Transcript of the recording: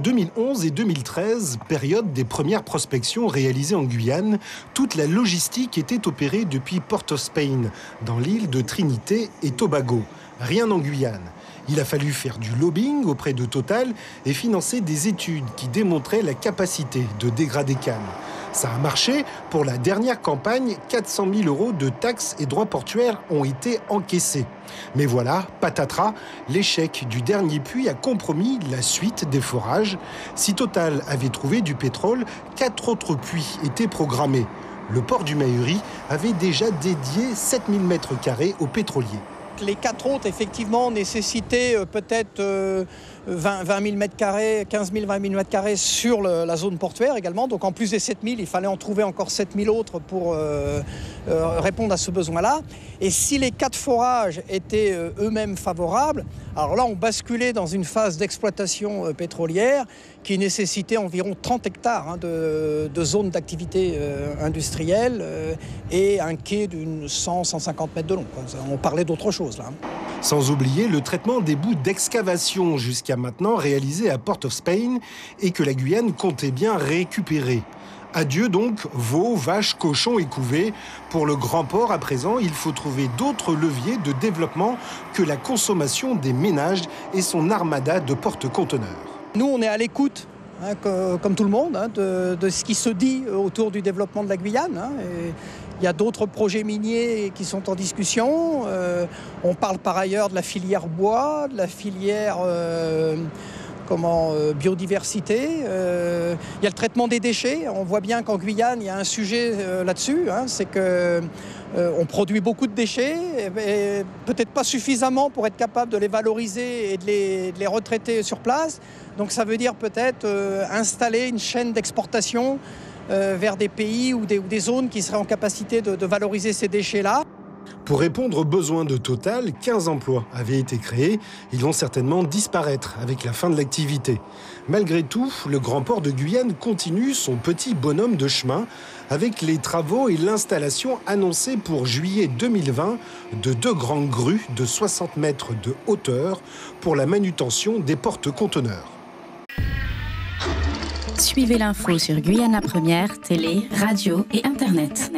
2011 et 2013, période des premières prospections réalisées en Guyane, toute la logistique était opérée depuis Port of Spain, dans l'île de Trinité et Tobago. Rien en Guyane. Il a fallu faire du lobbying auprès de Total et financer des études qui démontraient la capacité de dégrader Cannes. Ça a marché. Pour la dernière campagne, 400 000 € de taxes et droits portuaires ont été encaissés. Mais voilà, patatras, l'échec du dernier puits a compromis la suite des forages. Si Total avait trouvé du pétrole, 4 autres puits étaient programmés. Le port du Mahuri avait déjà dédié 7000 m² aux pétroliers. Les 4 autres, effectivement, nécessitaient peut-être 20 000 m², 15 000, 20 000 m² sur la zone portuaire également. Donc en plus des 7 000, il fallait en trouver encore 7 000 autres pour répondre à ce besoin-là. Et si les 4 forages étaient eux-mêmes favorables, alors là, on basculait dans une phase d'exploitation pétrolière qui nécessitait environ 30 hectares de zones d'activité industrielle et un quai d'une 100-150 mètres de long. On parlait d'autre chose là. Sans oublier le traitement des bouts d'excavation jusqu'à maintenant réalisés à Port of Spain et que la Guyane comptait bien récupérer. Adieu donc veaux, vaches, cochons et couvées. Pour le grand port, à présent, il faut trouver d'autres leviers de développement que la consommation des ménages et son armada de porte-conteneurs. Nous, on est à l'écoute, comme tout le monde, de ce qui se dit autour du développement de la Guyane. Et il y a d'autres projets miniers qui sont en discussion. On parle par ailleurs de la filière bois, de la filière biodiversité. Il y a le traitement des déchets. On voit bien qu'en Guyane, il y a un sujet là-dessus. C'est qu'on produit beaucoup de déchets, et peut-être pas suffisamment pour être capable de les valoriser et de les retraiter sur place. Donc ça veut dire peut-être installer une chaîne d'exportation vers des pays ou des zones qui seraient en capacité de valoriser ces déchets-là. Pour répondre aux besoins de Total, 15 emplois avaient été créés. Ils vont certainement disparaître avec la fin de l'activité. Malgré tout, le grand port de Guyane continue son petit bonhomme de chemin avec les travaux et l'installation annoncés pour juillet 2020 de 2 grandes grues de 60 mètres de hauteur pour la manutention des porte-conteneurs. Suivez l'info sur Guyana Première, télé, radio et Internet.